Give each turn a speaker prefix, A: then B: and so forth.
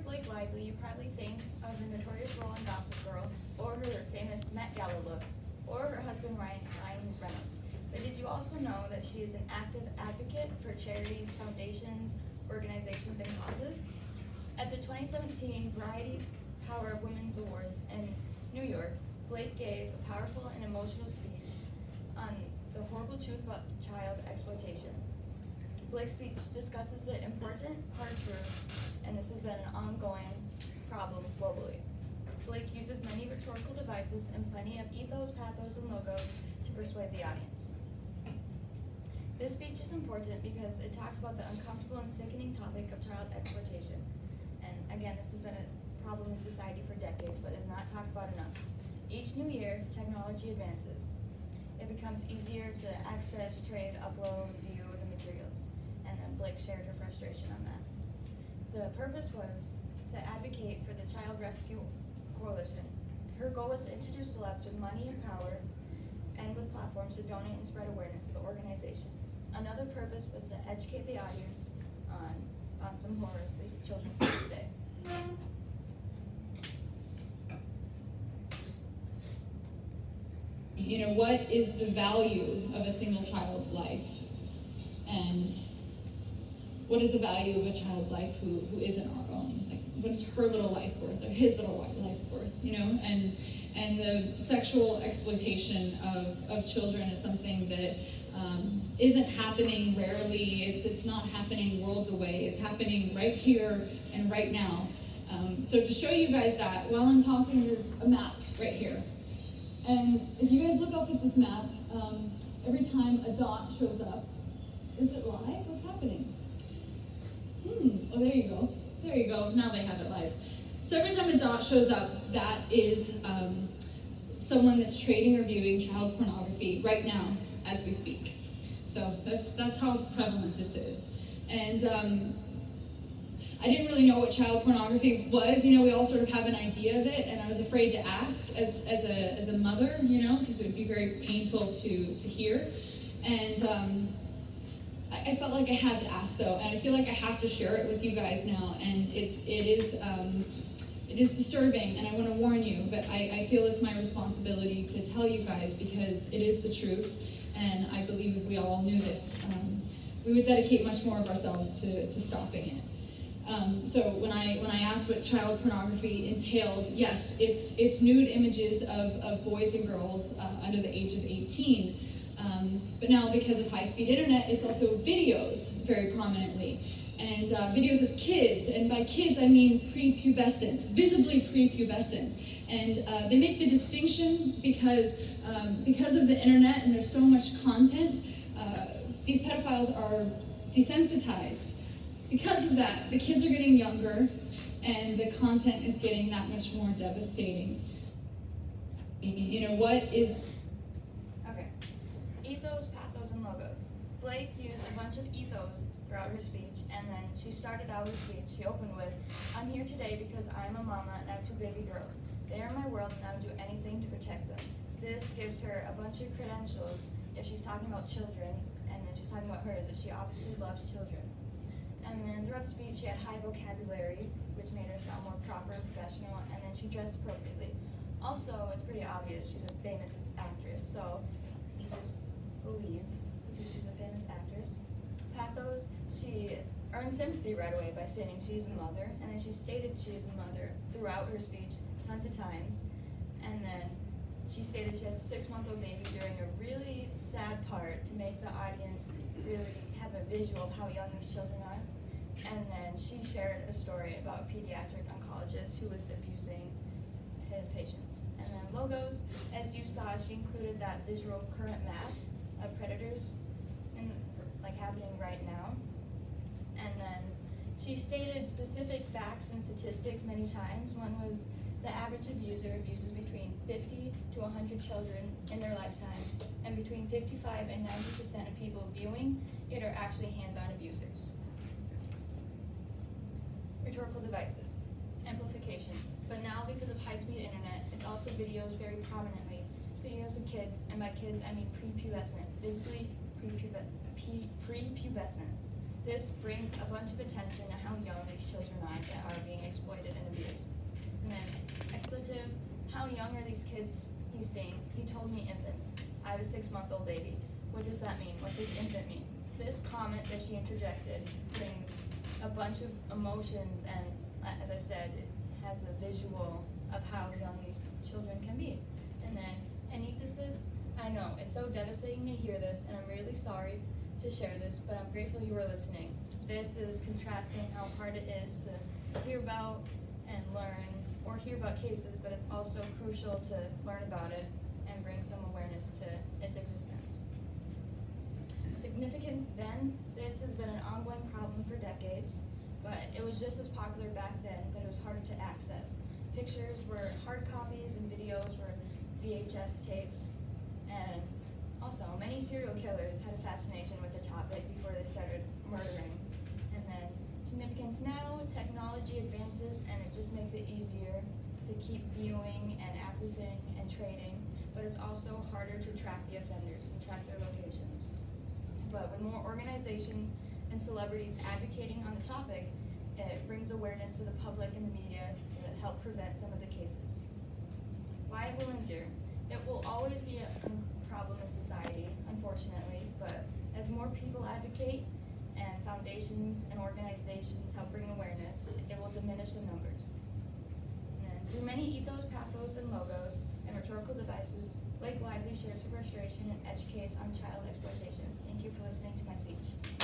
A: Blake Lively, you probably think of her notorious role in Gossip Girl, or her famous Met Gala looks, or her husband Ryan Reynolds. But did you also know that she is an active advocate for charities, foundations, organizations, and causes? At the 2017 Variety Power Women's Awards in New York, Blake gave a powerful and emotional speech on the horrible truth about child exploitation. Blake's speech discusses the important, hard truth, and this has been an ongoing problem globally. Blake uses many rhetorical devices and plenty of ethos, pathos, and logos to persuade the audience. This speech is important because it talks about the uncomfortable and sickening topic of child exploitation. And again, this has been a problem in society for decades, but is not talked about enough. Each new year, technology advances. It becomes easier to access, trade, upload, view the materials. And then Blake shared her frustration on that. The purpose was to advocate for the Child Rescue Coalition. Her goal was to introduce celebs with money and power and with platforms to donate and spread awareness of the organization. Another purpose was to educate the audience on some horrors these children face today.
B: You know, what is the value of a single child's life? And what is the value of a child's life who isn't our own? Like, what is her little life worth, or his little life worth, you know? And the sexual exploitation of children is something that isn't happening rarely. It's not happening worlds away. It's happening right here and right now. So to show you guys that, while I'm talking, there's a map right here. And if you guys look up at this map, every time a dot shows up, is it live? What's happening? Oh, there you go. There you go. Now they have it live. So every time a dot shows up, that is someone that's trading or viewing child pornography right now as we speak. So that's how prevalent this is. And I didn't really know what child pornography was. You know, we all sort of have an idea of it, and I was afraid to ask as a mother, you know, because it would be very painful to hear. And I felt like I had to ask, though, and I feel like I have to share it with you guys now. And it is disturbing, and I want to warn you, but I feel it's my responsibility to tell you guys because it is the truth, and I believe if we all knew this, we would dedicate much more of ourselves to stopping it. So when I asked what child pornography entailed, yes, it's nude images of boys and girls under the age of 18. But now, because of high-speed internet, it's also videos very prominently. And videos of kids, and by kids I mean prepubescent, visibly prepubescent. And they make the distinction because of the internet and there's so much content, these pedophiles are desensitized. Because of that, the kids are getting younger and the content is getting that much more devastating. You know, what is...
A: Okay. Ethos, pathos, and logos. Blake used a bunch of ethos throughout her speech, and then she started out her speech. She opened with, "I'm here today because I'm a mama and I have 2 baby girls. They are my world and I would do anything to protect them." This gives her a bunch of credentials if she's talking about children, and then she's talking about hers, that she obviously loves children. And then throughout the speech, she had high vocabulary, which made her sound more proper and professional, and then she dressed appropriately. Also, it's pretty obvious she's a famous actress, so you just believe because she's a famous actress. Pathos, she earned sympathy right away by stating she's a mother, and then she stated she is a mother throughout her speech tons of times. And then she stated she had a 6-month-old baby during a really sad part to make the audience really have a visual of how young these children are. And then she shared a story about a pediatric oncologist who was abusing his patients. And then logos, as you saw, she included that visual current map of predators happening right now. And then she stated specific facts and statistics many times. One was the average abuser abuses between 50 to 100 children in their lifetime, and between 55 and 90% of people viewing it are actually hands-on abusers. Rhetorical devices, amplification, but now because of high-speed internet, it's also videos very prominently. Videos of kids, and by kids I mean prepubescent, visibly prepubescent. This brings a bunch of attention to how young these children are that are being exploited. he's saying, he told me infants. I have a 6-month-old baby. What does that mean? What does infant mean? This comment that she interjected brings a bunch of emotions and, as I said, it has a visual of how young these children can be. And then, anestesis, I know, it's so devastating to hear this, and I'm really sorry to share this, but I'm grateful you were listening. This is contrasting how hard it is to hear about and learn, or hear about cases, but it's also crucial to learn about it and bring some awareness to its existence. Significant then, this has been an ongoing problem for decades, but it was just as popular back then, but it was harder to access. Pictures were hard copies and videos were VHS tapes, and also many serial killers had a fascination with the topic before they started murdering. And then significance now, technology advances and it just makes it easier to keep viewing and accessing and trading, but it's also harder to track the offenders and track their locations. But with more organizations and celebrities advocating on the topic, it brings awareness to the public and the media to help prevent some of the cases. Why it will endure. It will always be a problem in society, unfortunately, but as more people advocate and foundations and organizations help bring awareness, it will diminish the numbers. And then, through many ethos, pathos, and logos and rhetorical devices, Blake Lively shares her frustration and educates on child exploitation. Thank you for listening to my speech.